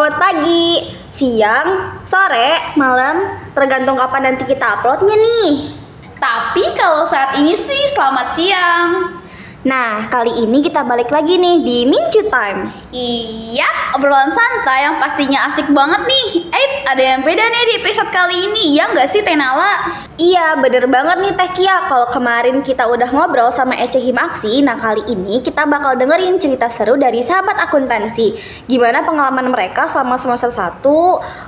Selamat pagi, siang, sore, malam, tergantung kapan nanti kita uploadnya nih. Tapi kalau saat ini sih selamat siang. Nah, kali ini kita balik lagi nih di Mincu Time. Iya, obrolan santai yang pastinya asik banget nih. Eits, ada yang beda nih di episode kali ini, ya nggak sih Teh Nala? Iya, bener banget nih Teh Kia. Kalau kemarin kita udah ngobrol sama Ece Himaksi, nah kali ini kita bakal dengerin cerita seru dari sahabat akuntansi. Gimana pengalaman mereka selama semester 1,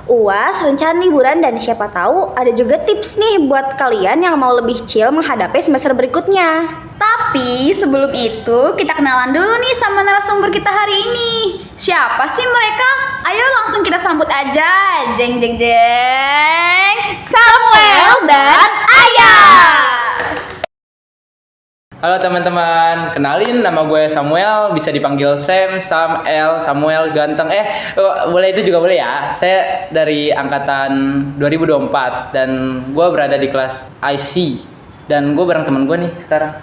UAS, rencana liburan, dan siapa tahu ada juga tips nih buat kalian yang mau lebih chill menghadapi semester berikutnya. Tapi sebelum itu kita kenalan dulu nih sama narasumber kita hari ini. Siapa sih mereka? Ayo langsung kita sambut aja. Jeng jeng jeng. Samuel dan Ayah. Halo teman-teman, kenalin nama gue Samuel, bisa dipanggil Sam, Samuel ganteng. Boleh itu juga boleh ya. Saya dari angkatan 2024 dan gue berada di kelas IC. Dan gue bareng teman gue nih sekarang.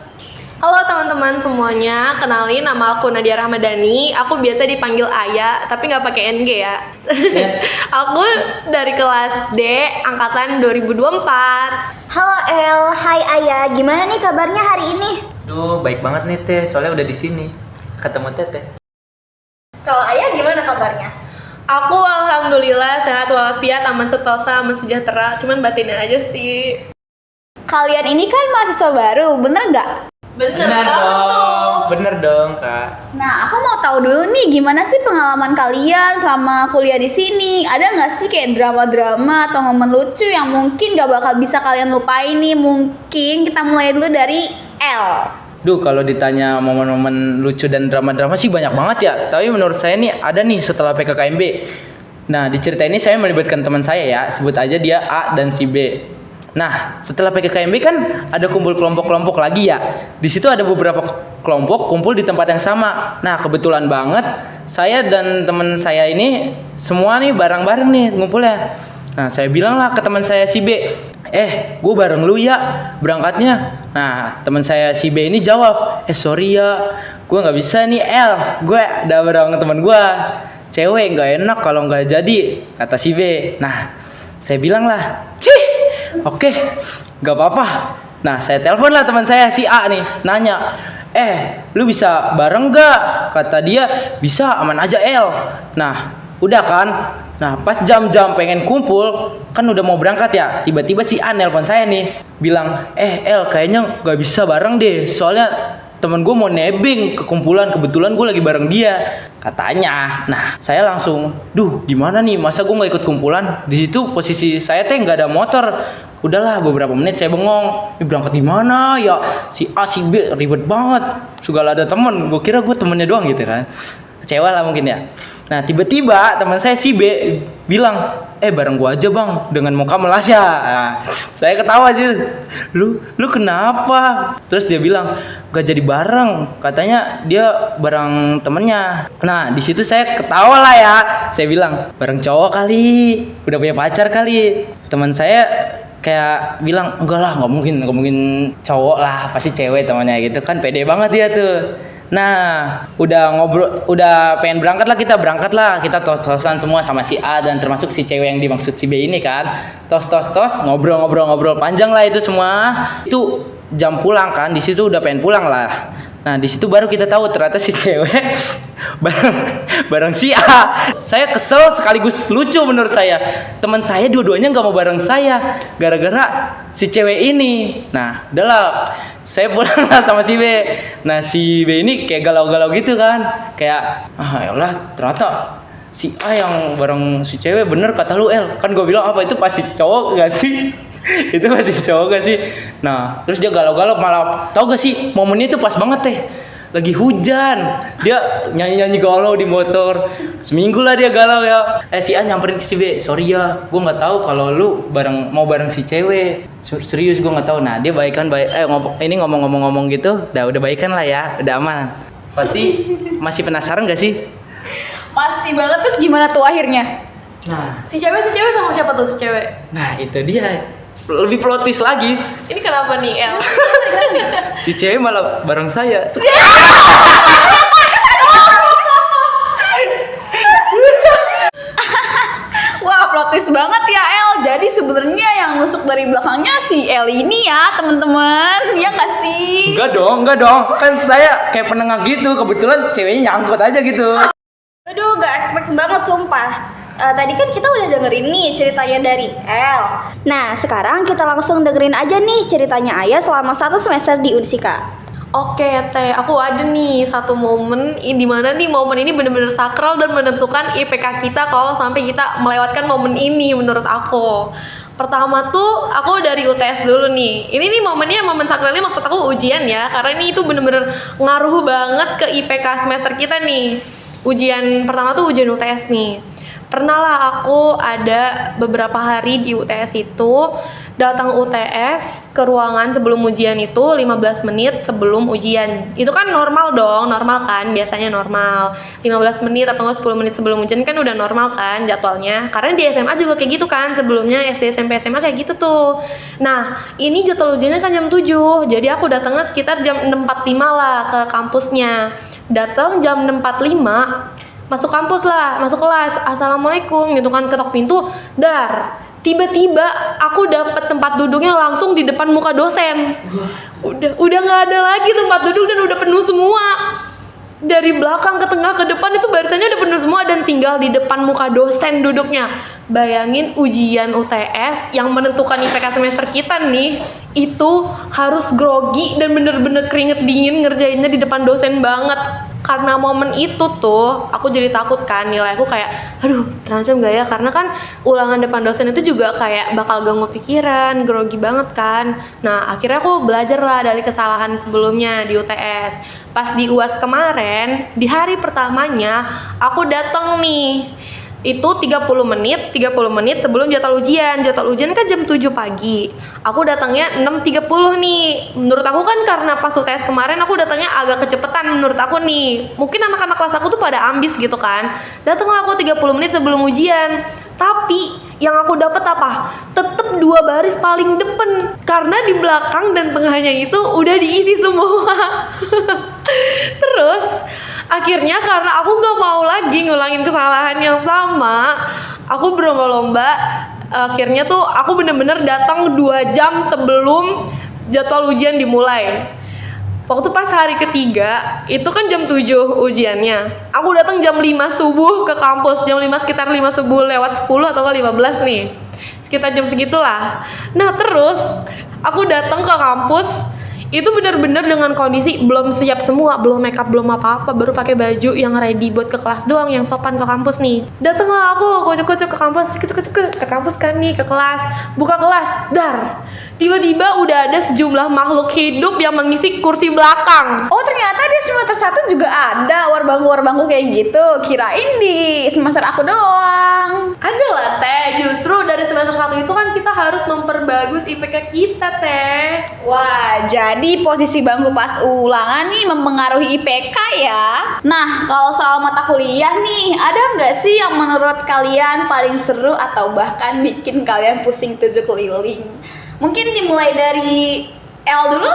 Halo teman-teman semuanya, kenalin nama aku Nadia Rahmadani. Aku biasa dipanggil Ayah, tapi nggak pakai NG ya. Aku dari kelas D, angkatan 2024. Halo El, hai Ayah, gimana nih kabarnya hari ini? Duh, baik banget nih Teh, soalnya udah di sini ketemu Teteh. Kalau Ayah gimana kabarnya? Aku alhamdulillah sehat walafiat, aman sentosa, aman sejahtera. Cuman batinnya aja sih. Kalian ini kan mahasiswa baru, bener nggak? Bener tuh. Bener dong Kak. Nah, aku mau tahu dulu nih gimana sih pengalaman kalian selama kuliah di sini? Ada nggak sih kayak drama-drama atau momen lucu yang mungkin gak bakal bisa kalian lupain nih? Mungkin kita mulai dulu dari L. Duh, kalau ditanya momen-momen lucu dan drama-drama sih banyak banget ya. Tapi menurut saya nih ada nih setelah PKKMB. Nah, di cerita ini saya melibatkan teman saya ya. Sebut aja dia A dan si B. Nah, setelah PKKMB kan ada kumpul kelompok-kelompok lagi ya. Di situ ada beberapa kelompok kumpul di tempat yang sama. Nah, kebetulan banget saya dan teman saya ini semua nih bareng-bareng nih ngumpulnya. Nah, saya bilang lah ke teman saya si B, gue bareng lu ya berangkatnya. Nah, teman saya si B ini jawab, sorry ya, gue nggak bisa nih El, gue udah bareng teman gue. Cewek nggak enak kalau nggak jadi, kata si B. Nah, saya bilang lah, oke, gak apa-apa. Nah, saya telepon lah teman saya si A nih, nanya, lu bisa bareng gak? Kata dia, bisa, aman aja El. Nah, udah kan? Nah, pas jam-jam pengen kumpul, kan udah mau berangkat ya. Tiba-tiba si A nelpon saya nih, bilang, El kayaknya gak bisa bareng deh. Soalnya temen gue mau nebeng ke kumpulan, kebetulan gue lagi bareng dia, katanya. Nah, saya langsung, gimana nih, masa gue nggak ikut kumpulan? Di situ posisi saya teh nggak ada motor. Udahlah, beberapa menit saya bengong, ini berangkat gimana ya? Si A si B ribet banget, segala ada temen. Gue kira gue temennya doang gitu kan, kecewa lah mungkin ya. Nah, tiba-tiba teman saya si B bilang, bareng gua aja bang, dengan muka melasya. Nah, saya ketawa sih, lu kenapa? Terus dia bilang, gak jadi bareng, katanya dia bareng temennya. Nah, di situ saya ketawa lah ya. Saya bilang, bareng cowok kali, udah punya pacar kali. Teman saya kayak bilang, enggak lah, nggak mungkin cowok lah, pasti cewek temannya gitu kan, pede banget dia tuh. Nah, udah pengen berangkat lah, kita tos-tosan semua sama si A dan termasuk si cewek yang dimaksud si B ini kan. Tos, ngobrol panjang lah itu semua. Itu jam pulang kan, di situ udah pengen pulang lah. Nah, di situ baru kita tahu ternyata si cewek bareng si A. Saya kesel sekaligus lucu menurut saya. Teman saya dua-duanya nggak mau bareng saya gara-gara si cewek ini. Nah, udahlah, saya pulang lah sama si B. Nah, si B ini kayak galau-galau gitu kan. Kayak, yalah ternyata si A yang bareng si cewek, bener kata lu El. Kan gue bilang apa itu pasti cowok gak sih? Itu masih cowok gak sih? Nah, terus dia galau-galau, malah tau gak sih momennya itu pas banget teh, lagi hujan, dia nyanyi galau di motor. Seminggu lah dia galau ya. Si A nyamperin ke si B, sorry ya, gue nggak tahu kalau lu mau bareng si cewek. Serius gue nggak tahu. Nah, dia ini ngomong gitu, udah baikan lah ya, udah aman. Pasti masih penasaran gak sih? Pasti banget. Terus gimana tuh akhirnya? Nah, Si cewek sama siapa tuh si cewek? nah itu dia. Lebih plot twist lagi. Ini kenapa nih El? Si cewek malah bareng saya. El. Jadi sebenarnya yang nusuk dari belakangnya si El ini ya, teman-teman. Ya nggak sih? Enggak dong. Kan saya kayak penengah gitu. Kebetulan ceweknya nyangkut aja gitu. Aduh, gak expect banget sumpah. Tadi kan kita udah dengerin nih ceritanya dari El. Nah, sekarang kita langsung dengerin aja nih ceritanya Ayah selama 1 semester di Unsika. Oke Teh, aku ada nih satu momen di mana nih momen ini bener-bener sakral dan menentukan IPK kita kalau sampai kita melewatkan momen ini menurut aku. Pertama tuh aku dari UTS dulu nih. Ini nih momennya, momen sakralnya maksud aku ujian ya, karena ini itu bener-bener ngaruh banget ke IPK semester kita nih. Ujian pertama tuh ujian UTS nih. Pernah lah aku ada beberapa hari di UTS itu datang UTS ke ruangan sebelum ujian itu 15 menit sebelum ujian. Itu kan normal dong, normal kan, biasanya normal 15 menit atau 10 menit sebelum ujian kan udah normal kan jadwalnya. Karena di SMA juga kayak gitu kan, sebelumnya SD, SMP, SMA kayak gitu tuh. Nah, ini jadwal ujiannya kan jam 7, jadi aku datangnya sekitar jam 6.45 lah ke kampusnya. Datang jam 6.45, masuk kampus lah, masuk kelas, assalamualaikum gitu kan, ketok pintu, dar. Tiba-tiba aku dapet tempat duduknya langsung di depan muka dosen. Udah nggak ada lagi tempat duduk dan udah penuh semua. Dari belakang ke tengah ke depan itu barisannya udah penuh semua dan tinggal di depan muka dosen duduknya. Bayangin ujian UTS yang menentukan IPK semester kita nih, itu harus grogi dan bener-bener keringet dingin ngerjainnya di depan dosen banget. Karena momen itu tuh aku jadi takut kan, nilai aku kayak aduh terancam gak ya, karena kan ulangan depan dosen itu juga kayak bakal ganggu pikiran, grogi banget kan. Nah akhirnya aku belajar lah dari kesalahan sebelumnya di UTS. Pas di UAS kemarin, di hari pertamanya aku datang nih, itu 30 menit sebelum jadwal ujian. Jadwal ujian kan jam 7 pagi. Aku datangnya 6.30 nih. Menurut aku kan karena pas UTS kemarin aku datangnya agak kecepetan menurut aku nih. Mungkin anak-anak kelas aku tuh pada ambis gitu kan. Datanglah aku 30 menit sebelum ujian. Tapi yang aku dapat apa? Tetep 2 baris paling depan. Karena di belakang dan tengahnya itu udah diisi semua. Terus akhirnya karena aku gak mau lagi ngulangin kesalahan yang sama, aku berlomba-lomba. Akhirnya tuh aku bener-bener datang 2 jam sebelum jadwal ujian dimulai. Waktu pas hari ketiga, itu kan jam 7 ujiannya. Aku datang jam 5 subuh ke kampus. Jam 5 sekitar 5 subuh lewat 10 atau 15 nih. Sekitar jam segitulah. Nah terus aku datang ke kampus. Itu benar-benar dengan kondisi belum siap semua, belum make up, belum apa-apa, baru pakai baju yang ready buat ke kelas doang, yang sopan ke kampus nih. Datanglah aku kucuk-kucuk ke kampus, ke kampus kan nih, ke kelas, buka kelas, dar. Tiba-tiba udah ada sejumlah makhluk hidup yang mengisi kursi belakang. Oh ternyata di semester 1 juga ada warbangku kayak gitu. Kirain di semester aku doang. Ada lah Teh, justru dari semester 1 itu kan kita harus memperbagus IPK kita Teh. Wah, jadi posisi bangku pas ulangan nih mempengaruhi IPK ya. Nah, kalau soal mata kuliah nih, ada nggak sih yang menurut kalian paling seru atau bahkan bikin kalian pusing 7 keliling? Mungkin dimulai dari L dulu?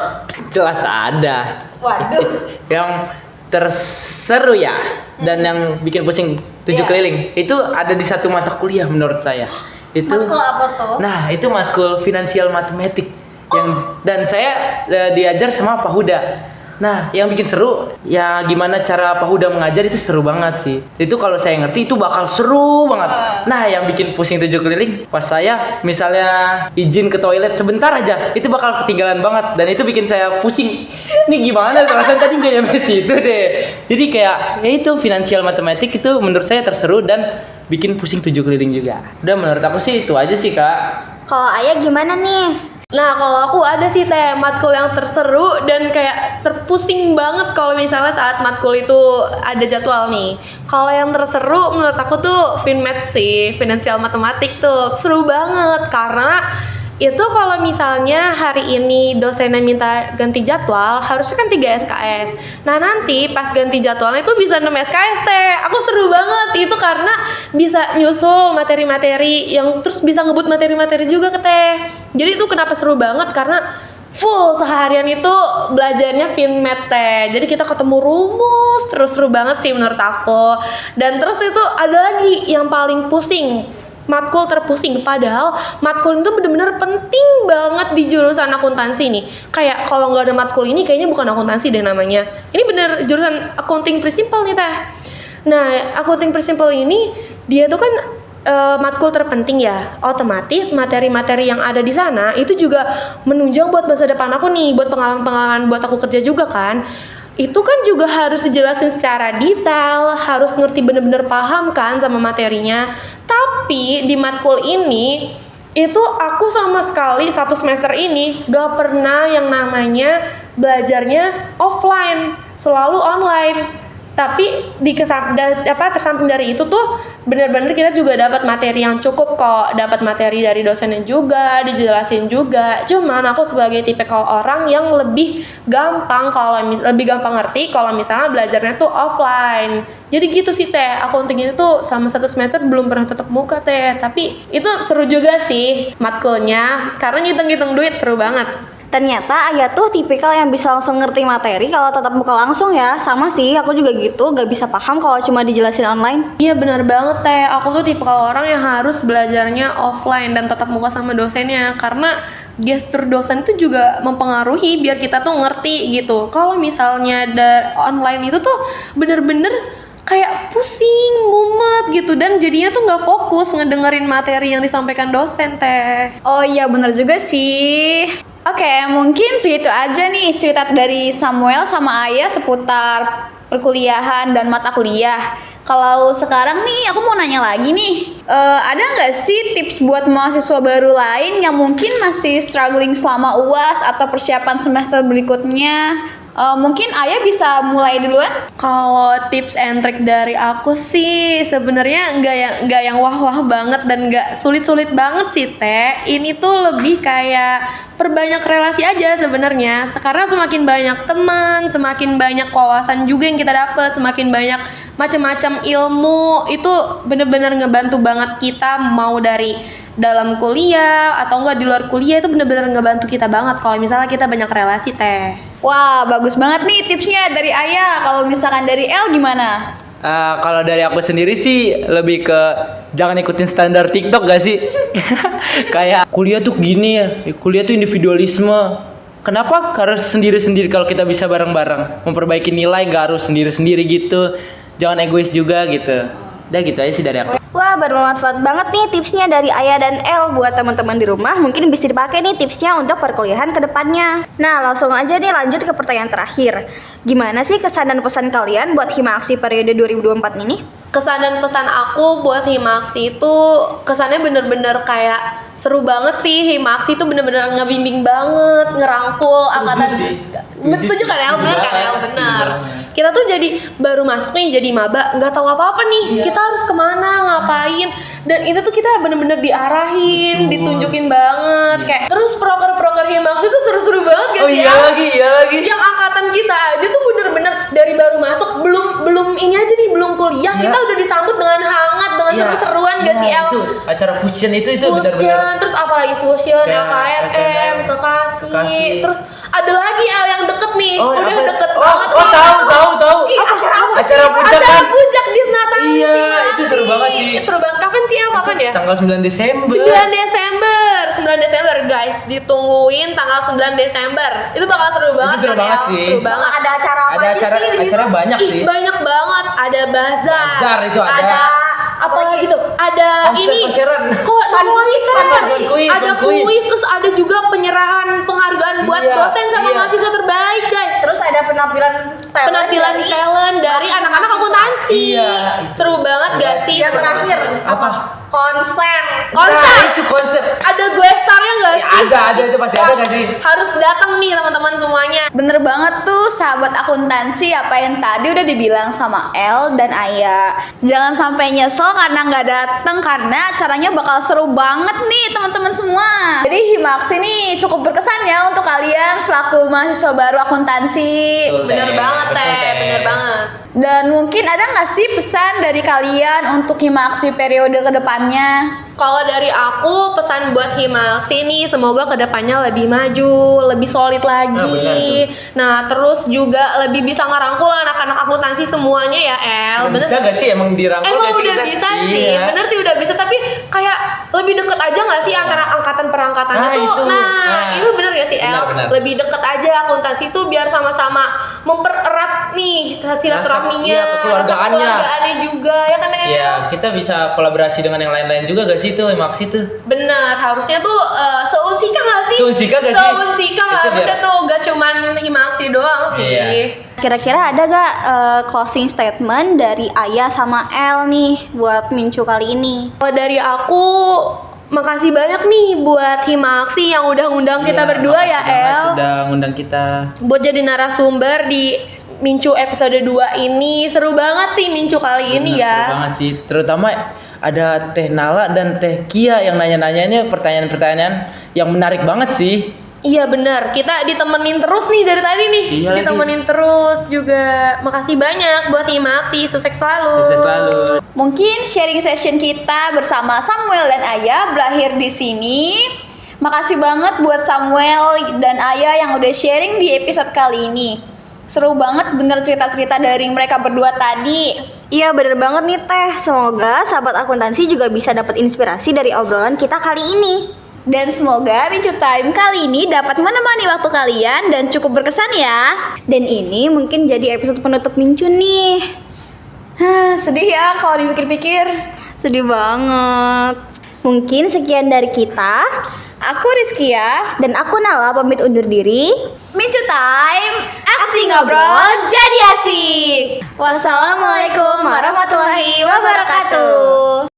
Jelas ada. Waduh. Yang terseru ya dan yang bikin pusing 7 keliling itu ada di satu mata kuliah menurut saya. Itu Matkul apa tuh? Nah, itu matkul finansial matematik yang dan saya diajar sama Pak Huda. Nah, yang bikin seru ya gimana cara Pak Huda mengajar itu seru banget sih. Itu kalau saya ngerti itu bakal seru banget. Nah, yang bikin pusing 7 keliling pas saya misalnya izin ke toilet sebentar aja, itu bakal ketinggalan banget dan itu bikin saya pusing. Ini gimana perasaan tadi nggak nyampe situ deh. Jadi kayak ya itu finansial matematik itu menurut saya terseru dan bikin pusing 7 keliling juga. Udah menurut aku sih itu aja sih, Kak. Kalau Ayah gimana nih? Nah kalau aku ada sih Teh matkul yang terseru dan kayak terpusing banget kalau misalnya saat matkul itu ada jadwal nih. Kalau yang terseru menurut aku tuh Finmat sih, finansial matematik tuh seru banget karena itu kalau misalnya hari ini dosennya minta ganti jadwal harusnya kan 3 SKS. Nah nanti pas ganti jadwalnya itu bisa 6 SKS Teh. Aku seru banget itu karena bisa nyusul materi-materi yang terus bisa ngebut materi-materi juga ke Teh. Jadi itu kenapa seru banget karena full seharian itu belajarnya Finmat Teh. Jadi kita ketemu rumus terus seru banget sih menurut aku. Dan terus itu ada lagi yang paling pusing. matkul terpusing. Padahal matkul itu bener-bener penting banget di jurusan akuntansi nih. Kayak kalau nggak ada matkul ini kayaknya bukan akuntansi deh namanya. Ini bener jurusan accounting principle nih teh. Nah, accounting principle ini dia tuh kan matkul terpenting ya. Otomatis materi-materi yang ada di sana itu juga menunjang buat masa depan aku nih, buat pengalaman-pengalaman buat aku kerja juga kan. Itu kan juga harus dijelasin secara detail, harus ngerti bener-bener paham kan sama materinya. Tapi di matkul ini itu aku sama sekali satu semester ini gak pernah yang namanya belajarnya offline, selalu online. Tapi tersamping dari itu tuh benar-benar kita juga dapat materi yang cukup kok, dapat materi dari dosennya juga, dijelasin juga. Cuman aku sebagai tipikal orang yang lebih gampang ngerti kalau misalnya belajarnya tuh offline. Jadi gitu sih teh, accounting itu tuh selama satu semester belum pernah tetap muka teh. Tapi itu seru juga sih matkulnya, karena ngitung-ngitung duit seru banget. Ternyata Ayah tuh tipikal yang bisa langsung ngerti materi kalau tatap muka langsung ya. Sama sih, aku juga gitu, gak bisa paham kalau cuma dijelasin online. Iya benar banget teh, aku tuh tipikal orang yang harus belajarnya offline dan tatap muka sama dosennya. Karena gestur dosen itu juga mempengaruhi biar kita tuh ngerti gitu. Kalau misalnya online itu tuh bener-bener kayak pusing, mumet gitu, dan jadinya tuh nggak fokus ngedengerin materi yang disampaikan dosen teh. Oh iya bener juga sih. Oke, mungkin segitu aja nih cerita dari Samuel sama Ayah seputar perkuliahan dan mata kuliah. Kalau sekarang nih aku mau nanya lagi nih, ada nggak sih tips buat mahasiswa baru lain yang mungkin masih struggling selama UAS atau persiapan semester berikutnya? Mungkin Ayah bisa mulai duluan. Kalau tips and trick dari aku sih sebenarnya nggak yang wah-wah banget dan nggak sulit-sulit banget sih teh. Ini tuh lebih kayak perbanyak relasi aja sebenarnya. Sekarang semakin banyak teman, semakin banyak wawasan juga yang kita dapat, semakin banyak macam-macam ilmu, itu bener-bener ngebantu banget kita, mau dari dalam kuliah atau enggak di luar kuliah, itu bener-bener ngebantu kita banget kalau misalnya kita banyak relasi teh. Wah, bagus banget nih tipsnya dari Ayah. Kalau misalkan dari El gimana? Kalau dari aku sendiri sih lebih ke jangan ikutin standar TikTok gak sih? Kayak kuliah tuh gini ya, kuliah tuh individualisme. Kenapa harus sendiri-sendiri kalau kita bisa bareng-bareng? Memperbaiki nilai gak harus sendiri-sendiri gitu. Jangan egois juga gitu. Udah gitu aja sih dari aku. Wah, bermanfaat banget nih tipsnya dari Ayah dan El buat teman-teman di rumah. Mungkin bisa dipakai nih tipsnya untuk perkuliahan ke depannya. Nah, langsung aja nih lanjut ke pertanyaan terakhir. Gimana sih kesan dan pesan kalian buat Hima Aksi periode 2024 ini? Kesan dan pesan aku buat Hima Aksi itu kesannya bener-bener kayak seru banget sih. Hima Aksi itu bener-bener ngebimbing banget, ngerangkul angkatan. Setuju kan El? Bener kan El? Bener. Kita tuh jadi baru masuk nih jadi maba, nggak tahu apa-apa nih. Kita harus kemana, ngapain, dan itu tuh kita bener-bener diarahin, ditunjukin banget. Kayak terus proker-proker Hima Aksi tuh seru-seru banget gak sih? Iya lagi. Yang angkatan kita aja tuh bener-bener dari baru masuk, belum ini aja nih, belum kuliah, kita udah disambut dengan hangat, dengan seru-seruan gak sih El? Itu acara fusion itu Fusion, benar-benar. terus apalagi fusion, Kayak LKMM, Kekasih, terus ada lagi El yang deket nih, udah apa? deket banget nih. Tahu. Ih, acara apa sih? Acara puncak Acara kan? puncak di Natal. Iya, itu seru banget sih. Seru banget. Kapan sih El? Kapan ya? Tanggal 9 Desember. 9 Desember guys, ditungguin tanggal 9 Desember. Itu bakal seru banget. Itu seru kan, banget El? sih. Seru banget. Ada acara apa aja sih di situ? Acara banyak sih. Banyak banget. Ada bazar. Bazar itu ada. Apa lagi itu? Ada Konseran. Ada kuis, terus ada juga penyerahan penghargaan buat dosen sama mahasiswa terbaik, guys. Terus ada penampilan Talent dari anak-anak akuntansi. Iya. Seru banget gak sih? Yang terakhir Apa? konser. Nah, itu konser. Ada gue starnya gak Ya, sih? ada itu pasti ada gak sih? Harus datang nih teman-teman semuanya. Bener banget tuh sahabat akuntansi, apa yang tadi udah dibilang sama El dan Ayah. Jangan sampai nyesel karena nggak dateng, karena acaranya bakal seru banget nih teman-teman semua. Jadi Hima Himaksi nih cukup berkesan ya untuk kalian selaku mahasiswa baru akuntansi. Betul, Bener Teh. banget Betul, Teh, bener banget. Dan mungkin ada nggak sih pesan dari kalian untuk Himaksi periode kedepannya? Kalau dari aku pesan buat Himaksi nih, semoga kedepannya lebih maju, lebih solid lagi. Nah, benar Nah, terus juga lebih bisa ngerangkul anak-anak akuntansi semuanya ya El. Bisa gak sih emang dirangkul Emang gak sih udah kita? bisa sih, Iya. bener sih udah bisa. Tapi kayak lebih deket aja nggak sih antara angkatan per angkatannya Nah, tuh? itu. Nah. Itu bener gak sih El? Benar. Lebih deket aja akuntansi tuh biar sama-sama mempererat nih silaturahminya, Iya, kekeluargaannya. kekeluargaannya juga ya kan El? Iya, kita bisa kolaborasi dengan yang lain-lain juga gak sih tuh Himaksi tuh? Bener, harusnya tuh seunsika gak sih? Seunsika gak sih? Seunsika Itu harusnya biar- tuh gak cuman Himaksi doang sih. Iya. Kira-kira ada gak closing statement dari Ayah sama El nih buat Mincu kali ini? Kalau dari aku, makasih banyak nih buat Himaksi yang udah ngundang kita Iya, berdua ya makasih banget El. udah ngundang kita. Buat jadi narasumber di Mincu episode 2 ini. Seru banget sih Mincu kali ini Bener, ya. seru banget sih. Terutama ada Teh Nala dan Teh Kia yang nanya-nanyanya pertanyaan-pertanyaan yang menarik banget sih. Iya bener, kita ditemenin terus nih dari tadi nih. Iya lagi. Ditemenin terus juga. Makasih banyak buat Himaksi, sukses selalu. Sukses selalu. Mungkin sharing session kita bersama Samuel dan Ayah berakhir di sini. Makasih banget buat Samuel dan Ayah yang udah sharing di episode kali ini. Seru banget denger cerita-cerita dari mereka berdua tadi. Iya bener banget nih Teh. Semoga sahabat akuntansi juga bisa dapat inspirasi dari obrolan kita kali ini. Dan semoga Mincu Time kali ini dapat menemani waktu kalian dan cukup berkesan ya. Dan ini mungkin jadi episode penutup Mincu nih. Sedih ya kalau dipikir-pikir. Sedih banget. Mungkin sekian dari kita. Aku Rizkia. Dan aku Nala pamit undur diri. Mincu Time, Aksi ngobrol jadi asik. Wassalamualaikum warahmatullahi wabarakatuh.